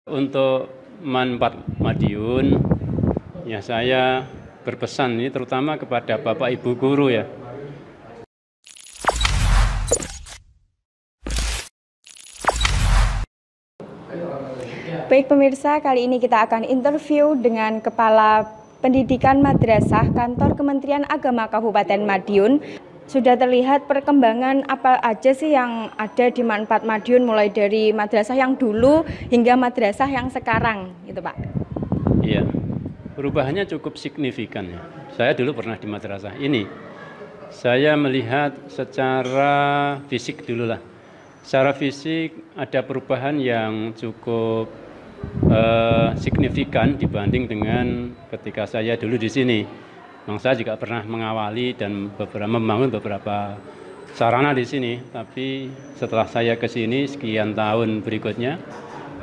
Untuk manfaat Madiun, ya saya berpesan ini terutama kepada Bapak Ibu guru ya. Baik pemirsa, kali ini kita akan interview dengan Kepala Pendidikan Madrasah Kantor Kementerian Agama Kabupaten Madiun. Sudah terlihat perkembangan apa aja sih yang ada di manfaat Madiun, mulai dari madrasah yang dulu hingga madrasah yang sekarang, gitu Pak. Iya, perubahannya cukup signifikan ya. Saya dulu pernah di madrasah ini. Saya melihat secara fisik dulu lah. Secara fisik ada perubahan yang cukup signifikan dibanding dengan ketika saya dulu di sini. Saya juga pernah mengawali dan membangun beberapa sarana di sini. Tapi setelah saya ke sini sekian tahun berikutnya,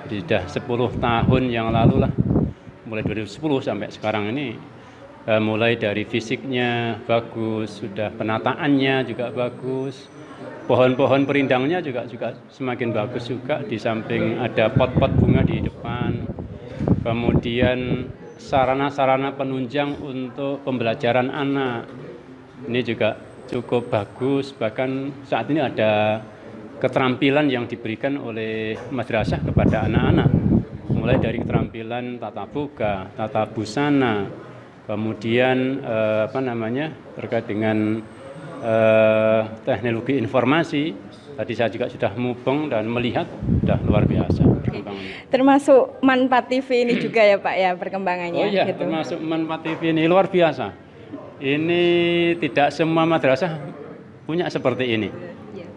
sudah 10 tahun yang lalu lah, mulai 2010 sampai sekarang ini, mulai dari fisiknya bagus, sudah penataannya juga bagus. Pohon-pohon perindangnya juga semakin bagus juga, di samping ada pot-pot bunga di depan. Kemudian sarana-sarana penunjang untuk pembelajaran anak ini juga cukup bagus. Bahkan saat ini ada keterampilan yang diberikan oleh madrasah kepada anak-anak, mulai dari keterampilan tata boga, tata busana, kemudian terkait dengan teknologi informasi. Tadi saya juga sudah mubeng dan melihat, sudah luar biasa perkembangannya. Termasuk manfaat TV ini juga ya Pak ya perkembangannya. Oh iya, gitu. Termasuk manfaat TV ini luar biasa. Ini tidak semua madrasah punya seperti ini.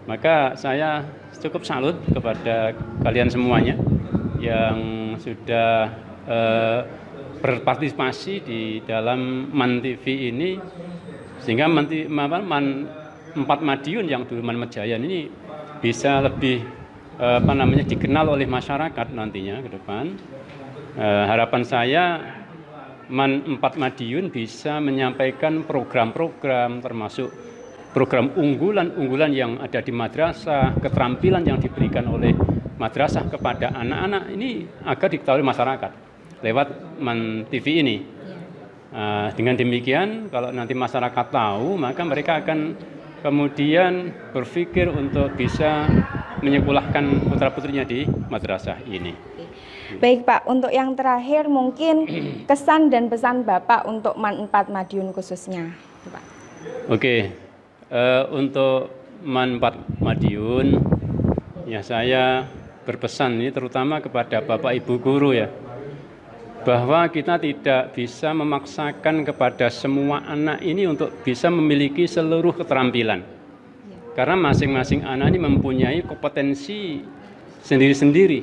Maka saya cukup salut kepada kalian semuanya yang sudah berpartisipasi di dalam MAN TV ini, sehingga Empat Madiun yang dulu Manmat Jaya ini bisa lebih dikenal oleh masyarakat nantinya ke depan. Harapan saya Empat Madiun bisa menyampaikan program-program, termasuk program unggulan-unggulan yang ada di madrasah, keterampilan yang diberikan oleh madrasah kepada anak-anak ini agar diketahui masyarakat lewat MAN TV ini. Dengan demikian, kalau nanti masyarakat tahu, maka mereka akan kemudian berpikir untuk bisa menyekolahkan putra-putrinya di madrasah ini. Baik Pak, untuk yang terakhir mungkin kesan dan pesan Bapak untuk MAN 4 Madiun khususnya, Pak. Oke, untuk MAN 4 Madiun, ya saya berpesan ini terutama kepada Bapak Ibu guru ya, bahwa kita tidak bisa memaksakan kepada semua anak ini untuk bisa memiliki seluruh keterampilan. Karena masing-masing anak ini mempunyai kompetensi sendiri-sendiri.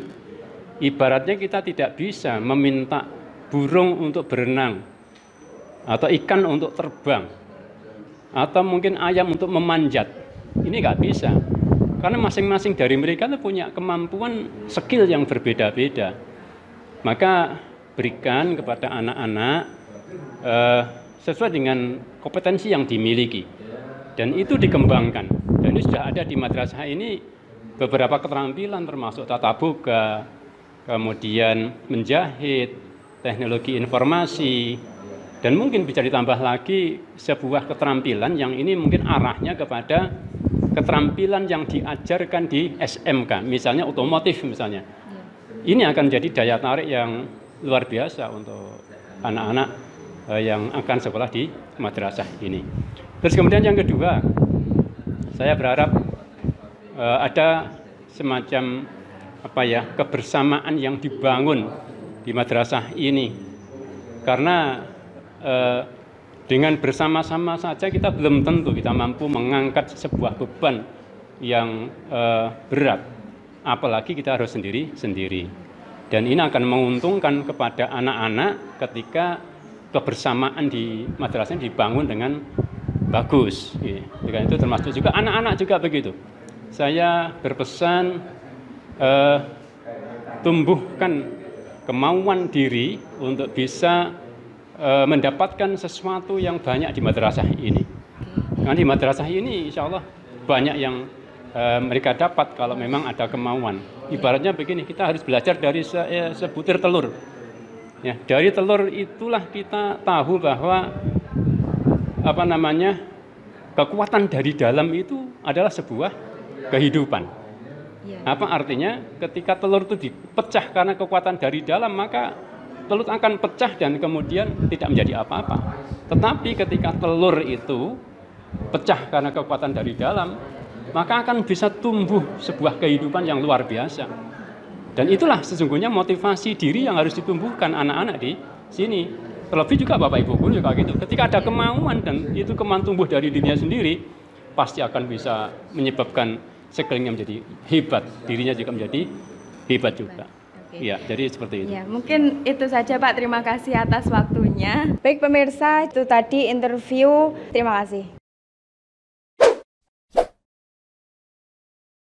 Ibaratnya kita tidak bisa meminta burung untuk berenang, atau ikan untuk terbang, atau mungkin ayam untuk memanjat. Ini nggak bisa. Karena masing-masing dari mereka itu punya kemampuan skill yang berbeda-beda. Maka berikan kepada anak-anak sesuai dengan kompetensi yang dimiliki, dan itu dikembangkan. Dan ini sudah ada di madrasah ini beberapa keterampilan, termasuk tata boga, kemudian menjahit, teknologi informasi, dan mungkin bisa ditambah lagi sebuah keterampilan yang ini mungkin arahnya kepada keterampilan yang diajarkan di SMK, misalnya otomotif misalnya. Ini akan jadi daya tarik yang luar biasa untuk anak-anak yang akan sekolah di madrasah ini. Terus kemudian yang kedua, saya berharap ada semacam kebersamaan yang dibangun di madrasah ini. Karena dengan bersama-sama saja kita belum tentu kita mampu mengangkat sebuah beban yang berat, apalagi kita harus sendiri-sendiri. Dan ini akan menguntungkan kepada anak-anak ketika kebersamaan di madrasah dibangun dengan bagus. Dengan itu termasuk juga anak-anak juga begitu. Saya berpesan tumbuhkan kemauan diri untuk bisa mendapatkan sesuatu yang banyak di madrasah ini. Nah, di madrasah ini insya Allah banyak yang mereka dapat kalau memang ada kemauan. Ibaratnya begini, kita harus belajar dari sebutir telur. Ya, dari telur itulah kita tahu bahwa kekuatan dari dalam itu adalah sebuah kehidupan. Apa artinya? Ketika telur itu dipecah karena kekuatan dari dalam, maka telur akan pecah dan kemudian tidak menjadi apa-apa. Tetapi ketika telur itu pecah karena kekuatan dari dalam, maka akan bisa tumbuh sebuah kehidupan yang luar biasa. Dan itulah sesungguhnya motivasi diri yang harus ditumbuhkan anak-anak di sini. Terlebih juga Bapak Ibu guru juga gitu. Ketika ada kemauan dan itu kemauan tumbuh dari dirinya sendiri, pasti akan bisa menyebabkan sekelilingnya menjadi hebat, dirinya juga menjadi hebat juga. Ya, jadi seperti itu. Ya, mungkin itu saja Pak. Terima kasih atas waktunya. Baik pemirsa, itu tadi interview. Terima kasih.